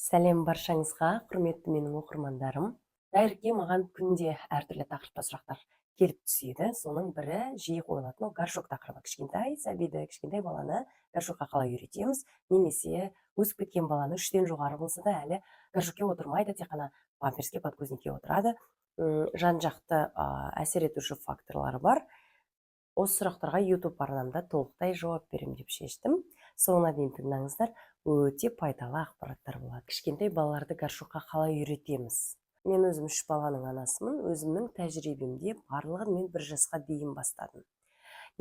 Сәлем баршаңызға, құрметті менің оқырмандарым. Дайырке маған күнде әртүрлі тақырыпта сұрақтар келіп түседі. Соның бірі жиі қойылатын ол горшок тақырыбы. Кішкентай сәбиді, кішкентай баланы горшокқа қалай үйретеміз, немесе өсіп кеткен баланы 3-тен жоғары болса да әлі горшокке отырмайды, тек қана памперске, подгузникке отырады. Жан-жақты әсер етуші факторлары бар. Осы сұрақтарға YouTube арнамда толықтай жауап беремін деп шештім. Соңына дейін тыңдаңыздар, өте пайдалы ақпараттар болады. Кішкентай балаларды горшокқа қалай үйретеміз? Мен өзім 3 баланың анасымын. Өзімнің тәжірибемде барлығын мен 1 жасқа дейін бастадым.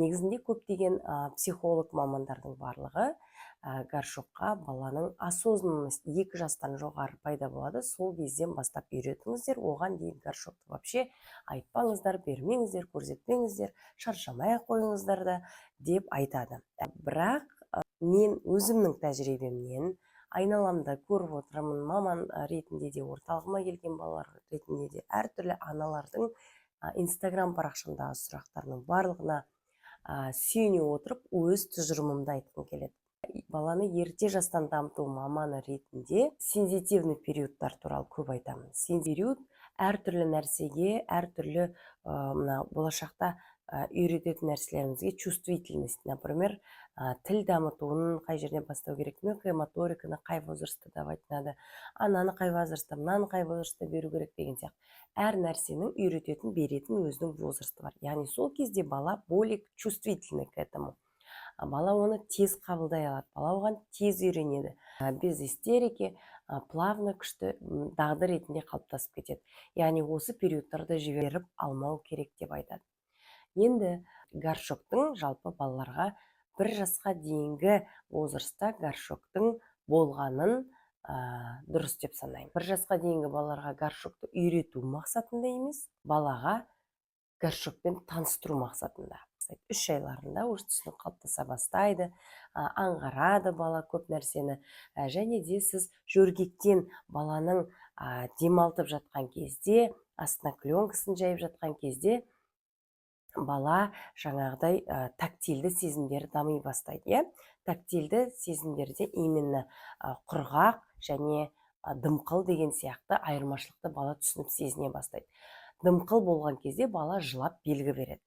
Негізінде көптеген психолог мамандардың барлығы горшокқа баланың осознанность 2 жастан жоғары пайда болады. Сол кезден бастап үйретіңіздер. Оған дейін горшокты вообще айтпаңыздар, бермеңіздер, көрсетпеңіздер, шаршамай қойыңыздар да деп айтады. Бірақ мен өзімнің тәжірибемнен айналамда көріп отырамын, маман ретінде де, орталығыма келген балалар ретінде де, әртүрлі аналардың Instagram парақшамдағы сұрақтарының барлығына сүйене отырып, өз тұжырымымды айтқым келеді. Баланы ерте жастан дамыту маманы ретінде сензитивный периодтар туралы көп айтамын. Период әртүрлі нәрсеге, әртүрлі болашақта үйрететін нәрселерімізге чувствительность, например, тіл дамытуын қай жерден бастау керек, моториканы қай возрастта давать надо, ананы қай возрастта, мынаны қай возрастта беру керек деген сияқты. Әр нәрсенің үйрететін, беретін өзінің возрасты бар. Яғни сол кезде бала более чувствительный к этому. Бала оны тез қабылдай алады, бала оған тез үйренеді. Без истерики, плавно, күшті дағды ретінде қалыптасып кетеді. Яғни осы периодтарды жіберіп алмау керек деп айтады. Енді горшоктың жалпы балаларға 1 жасқа дейінгі возрастта горшоктың болғанын дұрыс деп санаймын. 1 жасқа дейінгі балаларға горшокты үйрету мақсатында емес, балаға горшокпен таныстыру мақсатында. 3 айларында өз түсінік қалыптаса бастайды, аңғарады бала көп нәрсені, және де сіз жөргектен баланың демалтып жатқан кезде, астына клеенкасын жайып жатқан кезде бала жаңағыдай тактильді сезімдері дами бастайды. Тактильді сезімдерде именно құрғақ және дымқыл деген сияқты айырмашылықты бала түсініп сезіне бастайды. Дымқыл болған кезде бала жылап белгі береді.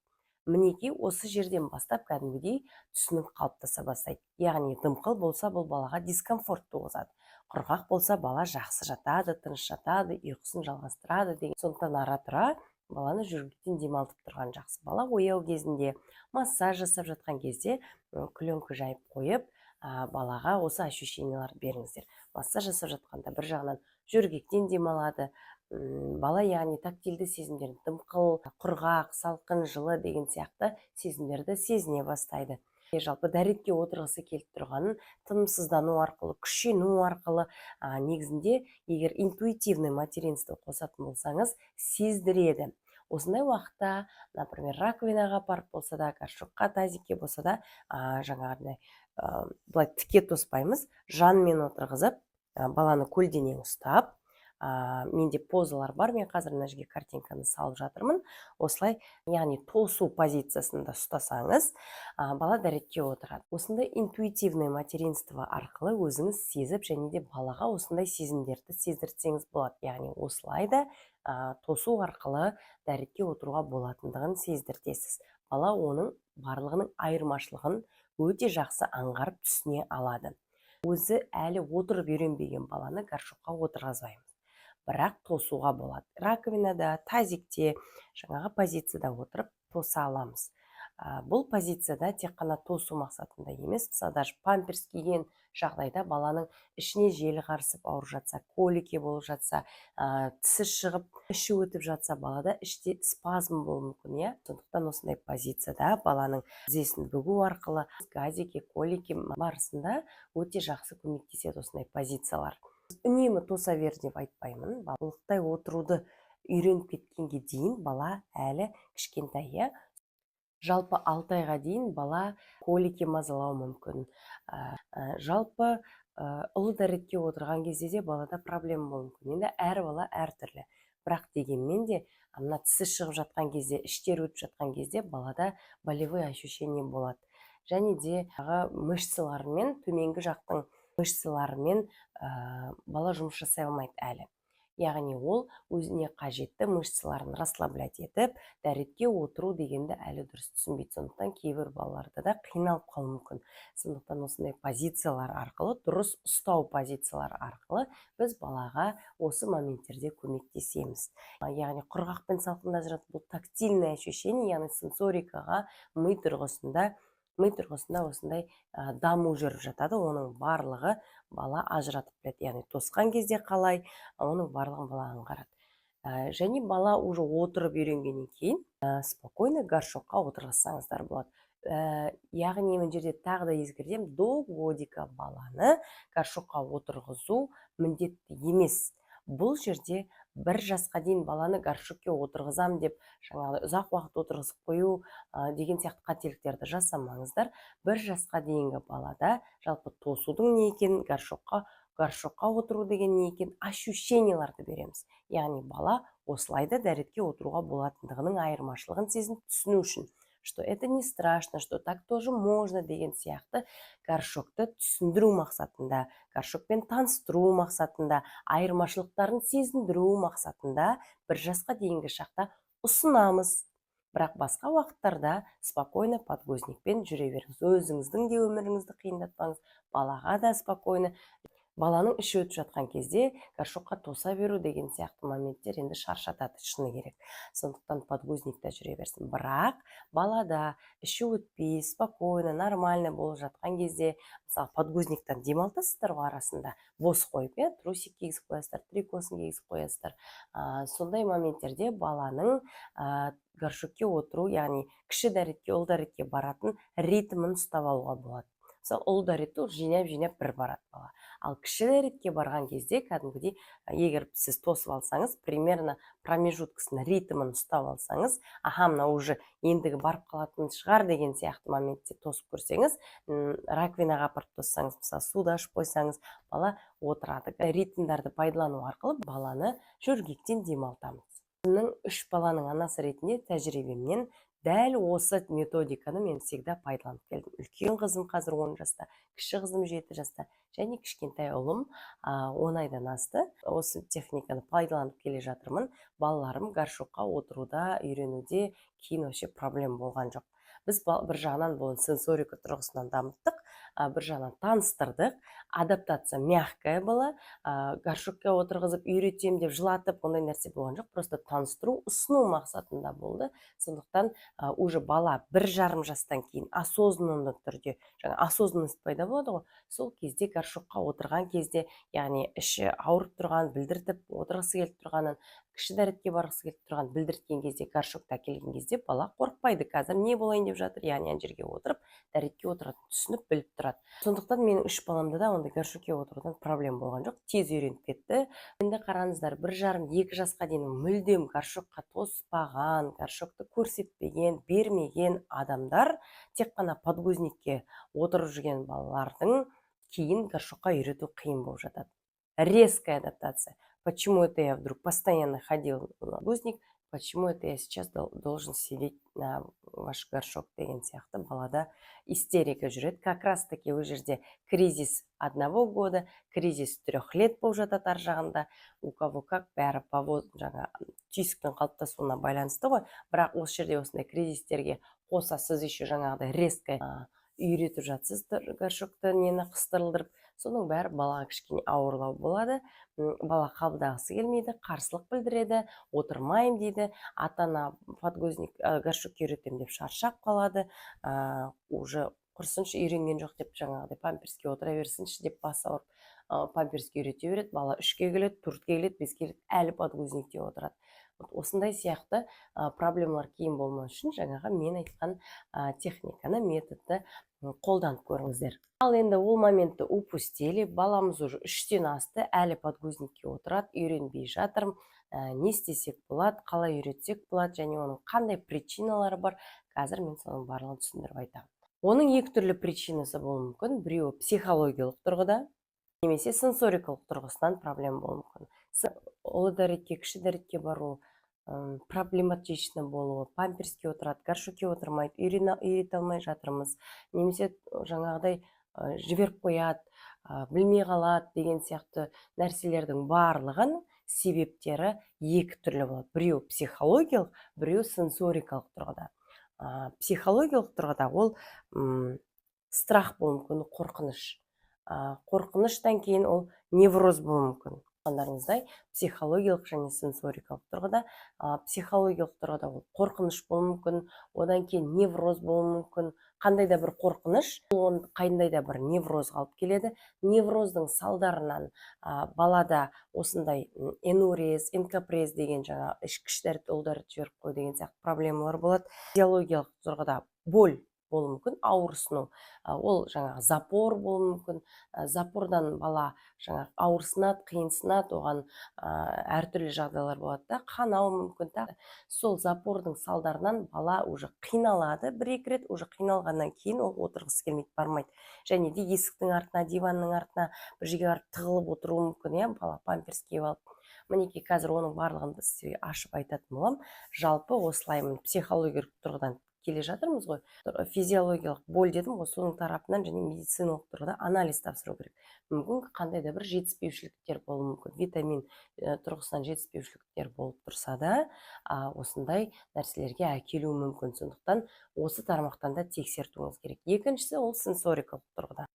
Мінекей осы жерден бастап кәдімгідей түсінік қалыптаса бастайды. Яғни дымқыл болса бұл балаға дискомфорт туғызады. Құрғақ болса бала жақсы жатады, тыныш жатады, ұйқысын жалғастырады деген. Сондықтан ара-тұра баланы жөргектен демалтып тұрған жақсы. Бала ояу кезінде, массаж жасап жатқан кезде клеенка жайып қойып, балаға осы ощущенияларды беріңіздер. Массаж жасап жатқанда бір жағынан жөргектен демалады. Бала яғни тактильді сезімдерді, дымқыл, құрғақ, салқын, жылы деген сияқты сезімдерді сезіне бастайды. Жалпы дәретке отырғысы келіп тұрғанын тынымсыздану арқылы, күшену арқылы, негізінде егер интуитивный материнство қосатын болсаңыз, сездіреді. Осындай уақытта, например, раковинаға апарып болса да, горшокқа, тазикке болса да, жаңағыдай былай тіке тоспаймыз, жанмен отырғызып, баланы көлденең ұстап, менде позалар бар, мен қазір мына жерге картинканы салып жатырмын. Осылай, яғни тосу позициясында ұстасаңыз, бала дәретке отырады. Осындай интуитивный материнство арқылы өзіңіз сезіп, және де балаға осындай сезімдерді сездірсеңіз болады. Яғни осылай да тосу арқылы дәретке отыруға болатындығын сездіртесіз. Бала оның барлығының айырмашылығын өте жақсы аңғарып түсіне алады. Өзі әлі отырып үйренбеген баланы горшокқа отырғызбаймыз. Бірақ тосуға болады. Раковинада, тазикте, жаңағы позицияда отырып тоса аламыз. Бұл позицияда тек қана тосу мақсатында емес, мысалы даже памперс киген жағдайда баланың ішіне желі қарысып ауырып жатса, колики болып жатса, тісі шығып, іші өтіп жатса, балада іште спазм болуы мүмкін. Сондықтан осындай позицияда баланың тізесін бүгу арқылы газики, колики барысында өте жақсы көмектеседі осындай позициялар. Үнемі тоса бер деп айтпаймын. Балықтай отыруды үйреніп кеткенге дейін бала әлі кішкентай. Жалпы 6 айға дейін бала колики мазалау мүмкін. Жалпы ұлы дәретке отырған кезде де балада проблема болуы мүмкін. Енді әр бала әртүрлі. Бірақ дегенмен де мына тісі шығып жатқан кезде, іштер өтіп жатқан кезде балада болевой ощущение болады. Және де мышцалармен төменгі жақтың мышцаларымен бала жұмыс жасай алмайды әлі. Яғни ол өзіне қажетті мышцаларын расслаблять етіп, дәретке отыру дегенді әлі дұрыс түсінбейді. Сондықтан кейбір балаларда да қиналып қалуы мүмкін. Сондықтан осындай позициялар арқылы, дұрыс ұстау позициялары арқылы біз балаға осы моменттерде көмектесеміз. Яғни құрғақ пен салқында ажырату бұл тактильное ощущение, яғни сенсорикаға ми тұрғысында осындай даму жүріп жатады. Оның барлығы бала ажыратып біледі. Яғни тосқан кезде қалай, оның барлығын бала аңғарады. Және бала уже отырып үйренгеннен кейін спокойно горшокқа отырғызсаңыздар болады. Яғни мен жерде тағы да ескертемін, до годика баланы горшокқа отырғызу міндетті емес. Бұл жерде 1 жасқа дейін баланы горшокке отырғызам деп, жаңағы ұзақ уақыт отырғызып қою деген сияқты қателіктерді жасамаңыздар. 1 жасқа дейінгі балада жалпы тосудың не екенін, горшокқа отыру деген не екенін ощущенияларды береміз. Яғни бала осылайда дәретке отыруға болатындығының айырмашылығын сезініп түсіну үшін, что это не страшно, что так тоже можно деген сияқты горшокты түсіндіру мақсатында, горшокпен таныстыру мақсатында, айырмашылықтарын сезіндіру мақсатында 1 жасқа дейінгі шақта ұсынамыз. Бірақ басқа уақыттарда спокойно подгузникпен жүре беріңіз. Өзіңіздің де өміріңізді қиындатпаңыз, балаға да спокойно. Баланың іші өтіп жатқан кезде горшокқа тоса беру деген сияқты моменттер енді шаршатады, шыны керек. Сондықтан подгузникта жүре берсін. Бірақ балада іші өтпей, спокойно, нормально болып жатқан кезде, мысалы, подгузниктан демалтасыздар ғой арасында, бос қойып, трусик кигізіп қоясыздар, трикосын кигізіп қоясыздар. Сондай моменттерде баланың горшокке отыру, яғни кіші дәретке, ұл дәретке баратын ритмін ұстап алуға болады. Мысалы, ұл дәретті жинап бір барады бала. Ал кіші дәретке барған кезде, кәдімгідей, егер сіз тосып алсаңыз, примерно промежуткасын, ритмін ұстап алсаңыз, мына уже ендігі барып қалатын шығар деген сияқты моментте тосып көрсеңіз, раковинаға апарып тоссаңыз, мысалы, суды ашып қойсаңыз, бала отырады. Ритмдарды пайдалану арқылы баланы жөргектен демалтамыз. Менің 3 баланың анасы ретінде тәжірибемнен дәл осы методиканы мен всегда пайдаланып келдім. Үлкен қызым қазір 10 жаста, кіші қызым 7 жаста, және кішкентай ұлым 10 айдан асты. Осы техниканы пайдаланып келе жатырмын. Балаларым горшокқа отыруда, үйренуде кейін вообще проблем болған жоқ. Біз бір жағынан бұл сенсорика тұрғысынан дамыттық, бір жағынан таныстырдық, адаптация мягкая была, горшокқа отырғызып үйретем деп жылатып, ондай нәрсе болған жоқ, просто таныстыру, ұсыну мақсатында болды. Сондықтан уже бала 1,5 жастан кейін осознанды түрде, осознанность пайда болады ғой, сол кезде горшокқа отырған кезде, яғни іші ауырып тұрған, білдіртіп отырғысы келіп тұрғанын, кіші дәретке барғысы келіп тұрған білдірткен кезде, горшокта келген кезде бала қорықпайды. Қазір не болайын деп жатыр, яғни жерге отырып, дәретке отыратын түсініп біліп тұрады. Сондықтан менің 3 баламда да ондай горшокке отырудан проблем болған жоқ, тез үйреніп кетті. Енді қараңыздар, 1,5-2 жасқа дейін мүлдем горшокқа тоспаған, горшокты көрсетпеген, бермеген адамдар тек қана подгузникке отырып жүрген балалардың кейін горшокқа үйрету қиын болып жатады. Резкая адаптация. Почему это я вдруг постоянно ходил на подгузник, почему это я сейчас должен сидеть на ваш горшок деген сияқты балада истерика жүреді. Как раз таки ол жерде кризис 1 года, кризис 3 лет болып жатады ар жағында. У кого как, бәрі түйсіктің қалыптасуына байланысты ғой. Бірақ осы жерде осындай кризистерге қоса сіз еще жаңағыдай резко үйретіп жатсыз горшокты нені қыстырылдырып, соның бәрі балаға кішкене ауырлау болады. Бала қабылдағысы келмейді, қарсылық білдіреді, отырмайым дейді, ата-ана подгузник горшокке үйретем деп шаршап қалады, уже құрсыншы үйренген жоқ деп жаңағыдай памперске отыра берсінші деп бас ауырып памперске үйрете береді. Бала 3-ке келеді, 4-ке келеді, 5-ке келеді, әлі подгузникте отырады. Осындай сияқты проблемалар кейін болмас үшін жаңағы мен айтқан техниканы, методты қолданып көріңіздер. Ал енді ол моментті упустили, баламыз уже 3-тен асты, әлі подгузникке отырады, үйренбей жатырмын, не істесек болады, қалай үйретсек болады, және оның қандай причиналары бар, қазір мен соның барлығын түсіндіріп айтамын. Оның 2 түрлі причинасы болуы мүмкін, біреуі психологиялық тұрғыда, немесе сенсорикалық тұрғысынан проблема болуы мүмкін. Ұлы дәретке, кіші дәретке бару, проблематично болуы, памперске отырады, горшокке отырмайды, үйрете алмай жатырмыз, немесе жаңағыдай жіберіп қояды, білмей қалады деген сияқты нәрселердің барлығын себептері екі түрлі болады. Біреу психологиялық, біреу сенсорикалық тұрғыда. Психологиялық тұрғыда ол страх болуы мүмкін, қорқыныш. Қорқыныштан кейін ол невроз болуы мүмкін. Айтқандарыңыздай, психологиялық және сенсорикалық тұрғыда. Психологиялық тұрғыда ол қорқыныш болуы мүмкін, одан кейін невроз болуы мүмкін. Қандай да бір қорқыныш, ол қандай да бір неврозға алып келеді. Невроздың салдарынан балада осындай энурез, энкопрез деген жаңа ішкіш дәрет, ол дәрет жіберіп қою деген сияқты проблемалар болады. физиологиялық тұрғыда боль болуы мүмкін, ауырсыну, ол жаңағы запор болуы мүмкін. Запордан бала жаңағы ауырсынады, қиынсынады, оған әртүрлі жағдайлар болады да, қанауы мүмкін. Сол запордың салдарынан бала уже қиналады бір-екі рет, уже қиналғаннан кейін ол отырғысы келмейді, бармайды. Және де есіктің артына, диванның артына бір жерге барып тығылып отыруы мүмкін, бала памперс киіп алып. Мінекей қазір оның барлығын сізге ашып айтатын боламын. Жалпы осылай психологиялық тұрғыдан келе жатырмыз ғой. Физиологиялық боль дедім ғой, соның тарапынан және медициналық тұрғыда анализ тапсыру керек. Мүмкін қандай да бір жетіспеушіліктер болуы мүмкін, витамин тұрғысынан жетіспеушіліктер болып тұрса да, осындай нәрселерге әкелуі мүмкін. Сондықтан осы тармақтан да тексертуіңіз керек. Екіншісі ол сенсорикалық тұрғыда.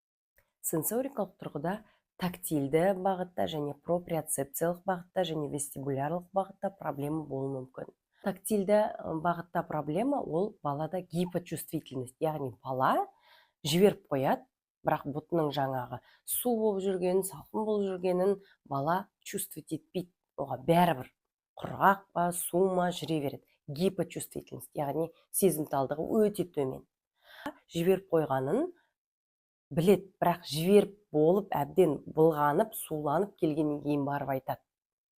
Сенсорикалық тұрғыда тактильді бағытта және проприоцепциялық бағытта және вестибулярлық бағытта проблема болуы мүмкін. Тактильді бағытта проблема ол балада гипочувствительность, яғни бала жіберіп қояды, бірақ бұтының жаңағы су болып жүргенін, салқын болып жүргенін бала чувствовать етпейді. Оған бәрібір құрғақ па, су ма жүре береді. Гипочувствительность, яғни сезімталдығы өте төмен. Жіберіп қойғанын білет, бірақ жіберіп болып әбден былғанып, суланып келгеннен кейін барып айтады,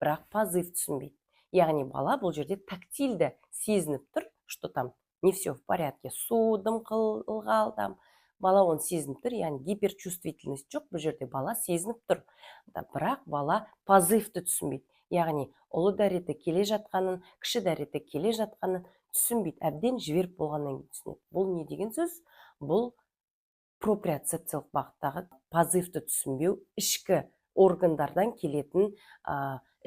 бірақ позыв түсінбейді. Яғни бала бұл жерде тактильді сезініп тұр, что там не все в порядке, су дымқылғал там, бала оны сезініп тұр, яғни гиперчувствительность жоқ, бұл жерде бала сезініп тұр, бірақ бала позывты түсінбейді. Яғни ұлы дәреті келе жатқанын, кіші дәреті келе жатқанын түсінбейді, әбден жіберіп болғаннан кейін түсінеді. Бұл не деген сөз? Бұл проприоцепциялық бағыттағы позывты түсінбеу, ішкі органдардан келетін,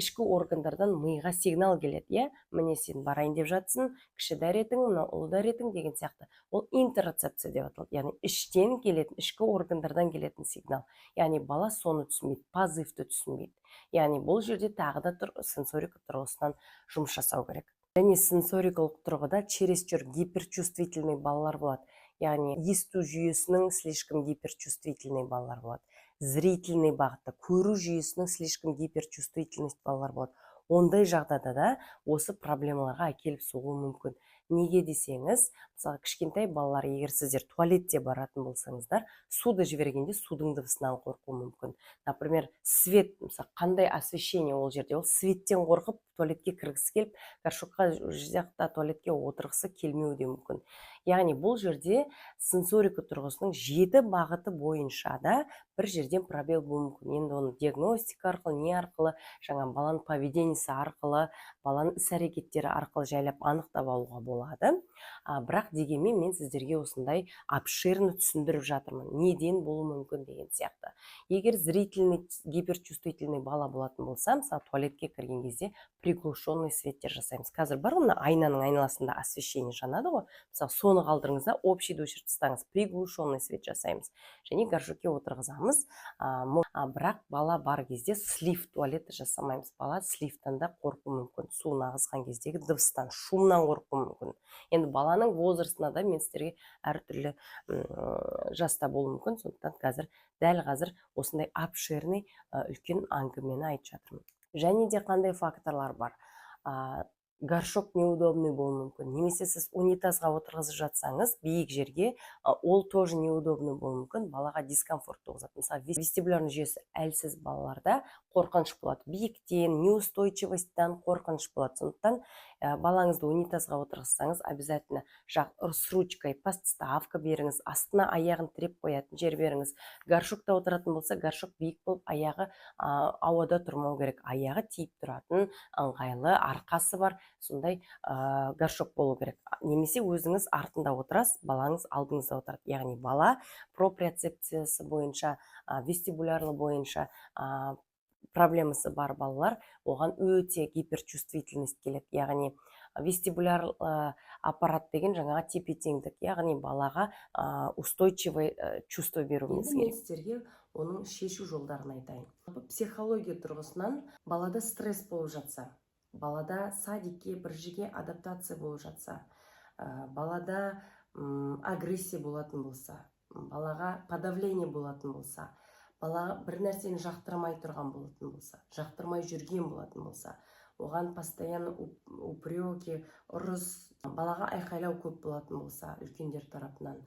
ішкі органдардан миға сигнал келеді, міне сен барайын деп жатсың, кіші дәретің, мына ұлы дәретің деген сияқты. Ол интероцепция деп аталады, яғни іштен келетін, ішкі органдардан келетін сигнал. Яғни бала соны түсінбейді, позывты түсінбейді. Яғни бұл жерде тағы да сенсорика тұрғысынан жұмыс жасау керек. Және сенсорикалық тұрғыда чересчур гиперчувствительный балалар болады. Яғни есту жүйесінің слишком гиперчувствительный балалар болады. Зрительный бағытта көру жүйесінің слишком гиперчувствительность балалар болады. Ондай жағдайда да осы проблемаларға әкеліп соғуы мүмкін. Неге десеңіз, мысалы кішкентай балалар, егер сіздер туалетте баратын болсаңыздар, суды жібергенде судың дыбысынан қорқуы мүмкін. Например, свет, мысалы қандай освещение ол жерде, ол светтен қорқып туалетке кіргісі келіп, горшокқа жақта туалетке отырғысы келмеуі де мүмкін. Яғни бұл жерде сенсорика тұрғысының 7 бағыты бойынша да бір жерден пробел болуы мүмкін. Енді оны диагностика арқылы, не арқылы, жаңа баланың поведениесі арқылы, баланың іс-әрекеттері арқылы жайлап анықтап алуға болады. Бірақ дегенмен мен сіздерге осындай обширно түсіндіріп жатырмын. Неден болуы мүмкін деген сияқты. Егер зрительный гиперчувствительный бала болатын болса, мысалы туалетке кірген кезде приглушенный светтер жасаймыз. Қазір бар ғой, айнаның айналасында освещение жанады ғой. Мысалы соны қалдырыңыз да, общий өшіріп тастаңыз, приглушенный свет жасаймыз. Және горшокке отырғызамыз. Бірақ бала бар кезде слив туалеті жасамаймыз. Бала сливтан да қорқуы мүмкін. Суын ағызған кездегі дыбыстан, шумнан қорқуы мүмкін. Енді баланың возрастына да мен сіздерге әртүрлі жаста болуы мүмкін. Сондықтан дәл қазір осындай обширный үлкен әңгімені айтып жатырмын. Және де қандай факторлар бар? Горшок неудобный болуы мүмкін. Немесе сіз унитазға отырғызып жатсаңыз, биік жерге, ол тоже неудобный болуы мүмкін, балаға дискомфорт туғызады. Мысалы, вестибулярный жүйесі әлсіз балаларда қорқыныш болады. Биіктен, неустойчивостьтан қорқыныш болады. Сондықтан балаңызды унитазға отырғызсаңыз, обязательно с ручкой подставка беріңіз, астына аяғын тіреп қоятын жер беріңіз. Горшокта отыратын болса, горшок биік болып, аяғы ауада тұрмау керек. Аяғы тиіп тұратын, ыңғайлы, арқасы бар, сондай горшок болу керек. Немесе өзіңіз артында отырасыз, балаңыз алдыңызда отырады. Яғни бала проприоцепциясы бойынша, вестибулярлы бойынша проблемасы бар балалар, оған өте гиперчувствительность келеді. Яғни вестибуляр аппарат деген жаңаға тепе-теңдік, яғни балаға устойчивый чувство беруіміз керек. Мен сіздерге оның шешу жолдарын айтайын. Психология тұрғысынан балада стресс болып жатса, балада садикке, бір жерге адаптация болып жатса, балада агрессия болатын болса, балаға подавление болатын болса, бала бір нәрсені жақтырмай тұрған болатын болса, жақтырмай жүрген болатын болса, оған постоянно упреки, ұрыс, балаға айқайлау көп болатын болса, үлкендер тарапынан,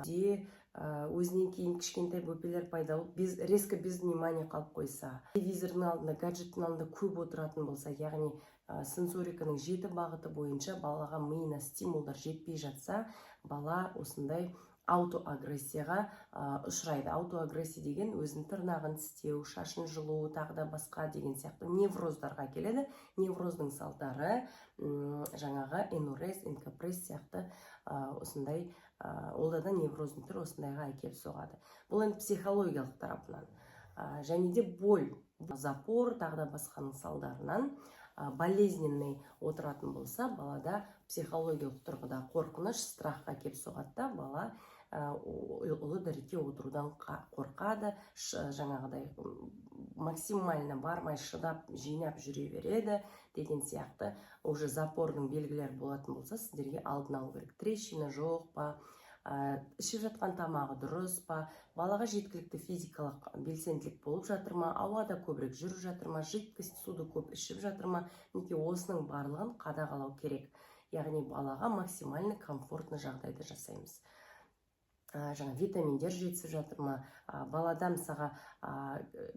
өзінен кейін кішкентай бөпелер пайда болып, резко без внимания қалып қойса, телевизордың алдында, гаджеттің алдында көп отыратын болса, яғни сенсориканың 7 бағыты бойынша балаға миына стимулдар жетпей жатса, бала осындай аутоагрессияға ұшырайды. Аутоагрессия деген өзінің тырнағын тістеу, шашын жұлу, тағы да басқа деген сияқты невроздарға келеді. Невроздың салдары жаңағы энурез, энкопресс сияқты осындай, олда да невроздың түрі осындайға әкеліп соғады. Бұл енді психологиялық тарапынан. Және де боль, запор, тағы да басқаның салдарынан болезненный отыратын болса, балада психологиялық тұрғыда қорқыныш, страхқа келіп соғады да, бала ұлы дәретке отырудан қорқады, жаңағыдай максимально бармай шыдап, жинап жүре береді деген сияқты. Уже запордың белгілері болатын болса, сіздерге алдын алу керек. Трещина жоқ па, ішіп жатқан тамағы дұрыс па, балаға жеткілікті физикалық белсенділік болып жатыр ма, ауада көбірек жүріп жатыр ма, жидкость суды көп ішіп жатыр ма, неге осының барлығын қадағалау керек. Яғни балаға максимально комфортны жағдайды жасаймыз. Жаңа витаминдер жетісіп жатыр ма, балада мысаға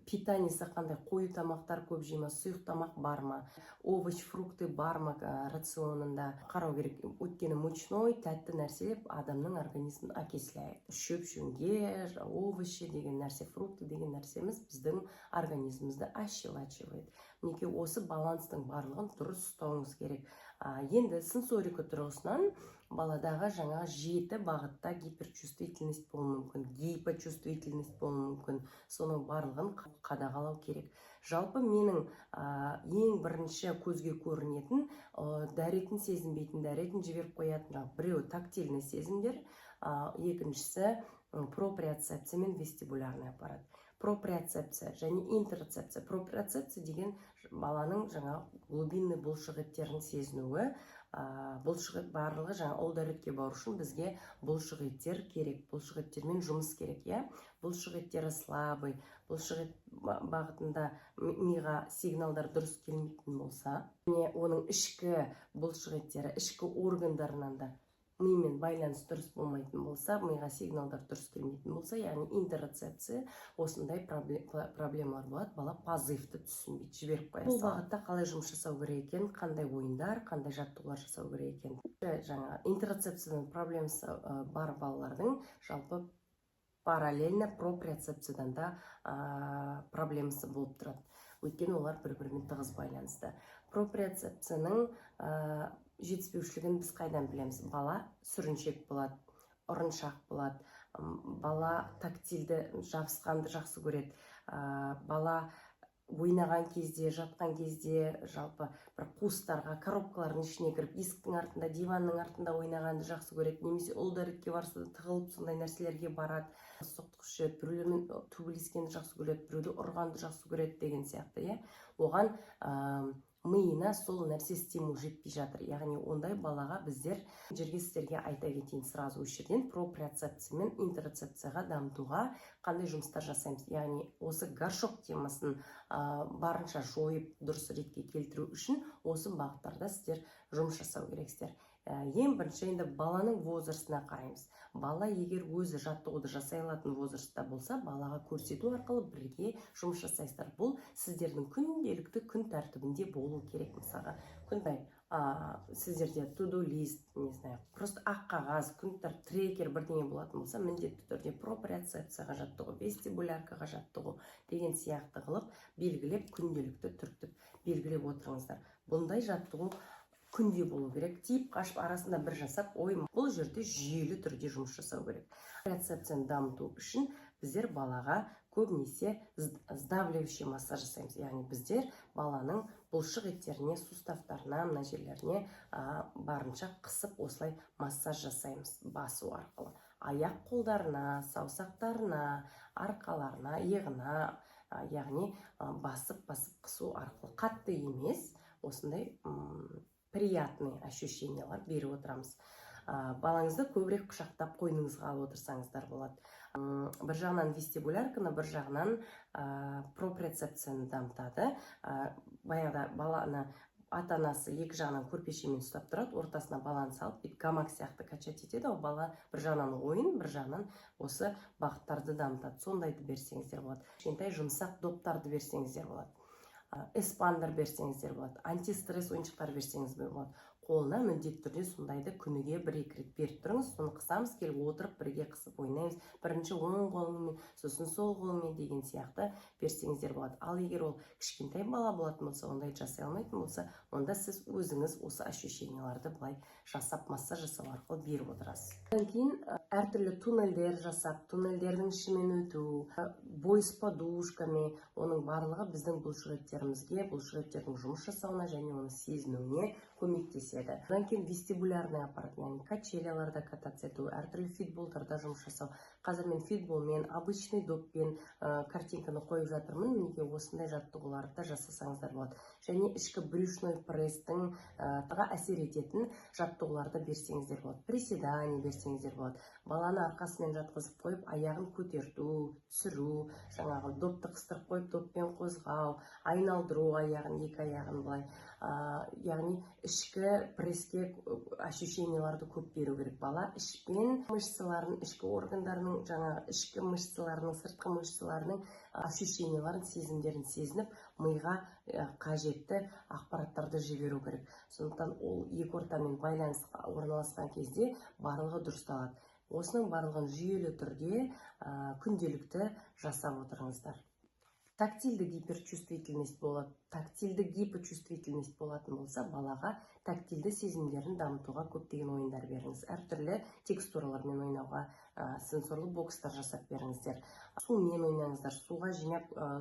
питаниесі қандай, қою тамақтар көп жейма, сұйық тамақ бар ма, овощ, фрукты бар ма рационында қарау керек. Өйткені мучной, тәтті нәрселер адамның организмін окисляет. Шөп жөнге, овощи деген нәрсе, фрукты деген нәрсеміз біздің организмізді ощелачивает. Неге осы баланстың барлығын дұрыс ұстауыңыз керек. Енді сенсорика тұрғысынан баладағы жаңа 7 бағытта гиперчувствительность болуы мүмкін, гипочувствительность болуы мүмкін. Соның барлығын қадағалау керек. Жалпы менің ең бірінші көзге көрінетін, дәретін сезінбейтін, дәретін жіберіп қоятын, біреуі тактильный сезімдер, екіншісі проприоцепция мен вестибулярный аппарат. Проприоцепция және интерцепция. Проприоцепция деген баланың жаңа глубинный бұлшықеттерін сезінуі. Бұлшықет барлығы жаңа ол дәретке бару үшін бізге бұлшықеттер керек, бұлшықеттермен жұмыс керек. Бұлшықеттері слабый, бұлшықет бағытында миға сигналдар дұрыс келмейтін болса, оның ішкі бұлшықеттері, ішкі органдарынан да мимен байланыс дұрыс болмайтын болса, миға сигналдар дұрыс келмейтін болса, яғни интерцепция, осындай проблемалар болады, бала позывты түсінбейді, жіберіп қоя салады. Бұл бағытта қалай жұмыс жасау керек екен, қандай ойындар, қандай жаттығулар жасау керек екен. Жаңа интерцепциядан проблемасы бар балалардың жалпы параллельно проприоцепциядан да проблемасы болып тұрады. Өйткені олар бір-бірімен тығыз байланысты. Проприоцепцияның жетіспеушілігін біз қайдан білеміз? Бала сүріншек болады, ұрыншақ болады, бала тактильді жабысқанды жақсы көреді, бала ойнаған кезде, жатқан кезде жалпы бір қуыстарға, коробкалардың ішіне кіріп, есіктің артында, диванның артында ойнағанды жақсы көреді, немесе ұл дәретке барса тығылып сондай нәрселерге барады, соқтықшы жүреді, біреулермен төбелескенді жақсы көреді, біреуді ұрғанды жақсы көреді деген сияқты. Оған миына сол нәрсе стимул жетпей жатыр. Яғни ондай балаға біздер жерге сіздерге айта кетейін сразу осы жерден проприоцепция мен интерцепцияға дамытуға қандай жұмыстар жасаймыз. Яғни осы горшок темасын барынша жойып дұрыс ретке келтіру үшін осы бағыттарда сіздер жұмыс жасау керексіздер. ең бірінші енді баланың возрастына қараймыз. Бала егер өзі жаттығуды жасай алатын возрастта болса, балаға көрсету арқылы бірге жұмыс жасайсыздар. Бұл сіздердің күнделікті күн тәртібінде болу керек. Мысалға, күндай сіздерде to-do list, не знаю, просто ақ қағаз, күн трекер бірдеңе болатын болса, міндетті түрде проприоцепцияға жаттығу, вестибуляркаға жаттығу деген сияқты қылып белгілеп, күнделікті түртіп белгілеп отырыңыздар. Бұндай жаттығу күнде болу керек. Тиіп қашып арасында бір жасап, бұл жерде жүйелі түрде жұмыс жасау керек. Проприоцепцияны дамыту үшін біздер балаға көбінесе сдавливающий массаж жасаймыз. Яғни біздер баланың бұлшық еттеріне, суставтарына, мына жерлеріне барынша қысып осылай массаж жасаймыз басу арқылы. Аяқ қолдарына, саусақтарына, арқаларына, иығына, яғни басып қысу арқылы. Қатты емес, осындай приятный ощущениялар беріп отырамыз. Балаңызды көбірек құшақтап қойныңызға алып отырсаңыздар болады. Бір жағынан вестибулярканы, бір жағынан проприоцепцияны дамытады. Баяғыда баланы ата-анасы екі жағынан көрпешемен ұстап тұрады, ортасына баланы салып, бүйтіп гамак сияқты качать етеді. Ол бала бір жағынан ойын, бір жағынан осы бағыттарды дамытады. Сондайды берсеңіздер болады. Кішкентай жұмсақ доптарды берсеңіздер болады. Эспандер берсеңіздер болады, антистресс ойыншықтар берсеңіз болады. Қолына міндетті түрде сондайды күніге 1-2 рет беріп тұрыңыз. Соны қысамыз, келіп отырып бірге қысып ойнаймыз. Бірінші оң қолымен, сосын сол қолымен деген сияқты берсеңіздер болады. Ал егер ол кішкентай бала болатын болса, ондайды жасай алмайтын болса, онда сіз өзіңіз осы ощущенияларды былай жасап, массаж жасау арқылы беріп отырасыз. Одан кейін әртүрлі туннельдер жасап, туннельдердің ішімен өту, бой с подушками, оның барлығы біздің бұлшық еттерімізге, бұлшық еттердің жұмыс жасауына және оны сезінуіне көмектеседі. Одан кейін вестибулярный аппарат, яғни качеляларда кататься ету, әртүрлі фитболдарда жұмыс жасау. Қазір мен фитболмен, обычный доппен картинканы қойып жатырмын. Мінекей осындай жаттығуларды жасасаңыздар болады. Және ішкі брюшной пресстің әсер ететін жаттығуларды берсеңіздер болады. Приседание берсеңіздер болады. Баланы арқасымен жатқызып қойып, аяғын көтерту, түсіру, жаңағы допты қыстырып қойып, доппен қозғау, айналдыру аяғын, екі аяғын былай. Яғни ішкі пресске ощущенияларды көп беру керек. Бала ішпен мышцаларын, ішкі органдарының, жаңағы ішкі мышцаларының, сыртқы мышцаларының ощущенияларын, сезімдерін сезініп, миға қажетті ақпараттарды жіберу керек. Сондықтан ол екі ортамен байланысқа орналасқан кезде барлығы дұрысталады. Осының барлығын жүйелі түрде күнделікті жасап отырыңыздар. Тактильді гиперчувствительность болады. Тактильді гипочувствительность болатын болса, балаға тактильді сезімдерін дамытуға көптеген ойындар беріңіз. Әртүрлі текстуралармен ойнауға, сенсорлы бокстар жасап беріңіздер. Сумен ойнаңыздар.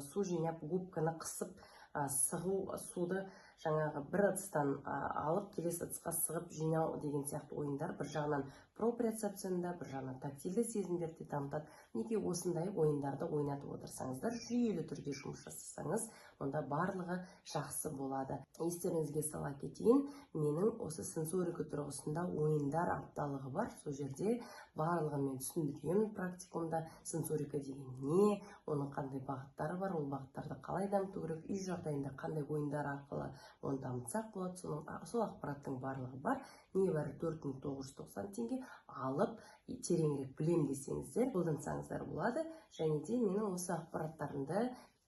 Су жинап, губканы қысып, сығу суды жаңағы бір ыдыстан алып, келесі ыдысқа сығып жинау деген сияқты ойындар бір жағынан проприоцепцияны, бір жағынан тактильді сезімдерді дамытады. Неге осындай ойындарды ойнатып отырсаңыздар, жүйелі түрде жұмыс жасасаңыз, онда барлығы жақсы болады. Естеріңізге сала кетейін, менің осы сенсорика тұрғысында ойындар апталығы бар. Сол жерде барлығын мен түсіндіремін практикумда. Сенсорика деген не, оның қандай бағыттары бар, ол бағыттарды қалай дамыту керек, үй жағдайында қандай ойындар арқылы оны дамытсақ болады. Сол ақпараттың барлығы бар. Небәрі 4990 теңге алып, тереңірек білем десеңіздер, қолдансаңыздар болады. Және де менің осы ақпараттарымды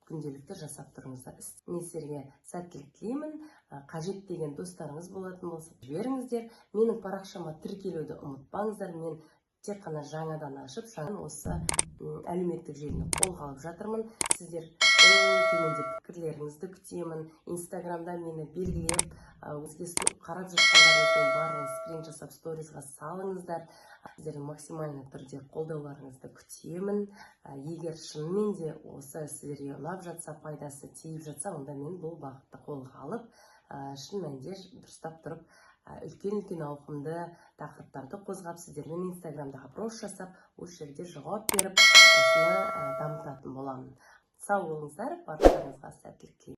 күнделікті жасап тұрыңыздар. Мен сіздерге сәттілік тілеймін. Қажет деген достарыңыз болатын болса, жіберіңіздер. Менің парақшама тіркелуді ұмытпаңыздар. Мен тек қана жаңадан ашып, осы әлеуметтік желіні қолға алып жатырмын. Сіздер төменде пікірлеріңізді күтемін. Инстаграмда мені белгілеп, өзге қарап жатқандарыңыздың барлығын скрин жасап сторизға салыңыздар. Сіздердің максимальны түрде қолдауларыңызды күтемін. Егер шынымен де осы сіздерге ұнап жатса, пайдасы тиіп жатса, онда мен бұл бағытты қолға алып, шын мәнінде дұрыстап тұрып, үлкен ауқымды тақырыптарды қозғап, сіздермен инстаграмдағы опрос жасап, осы жерде жауап беріп, осыны дамытатын боламын. Сау болыңыздар, барлықтарыңызға сәттілік тілеймін.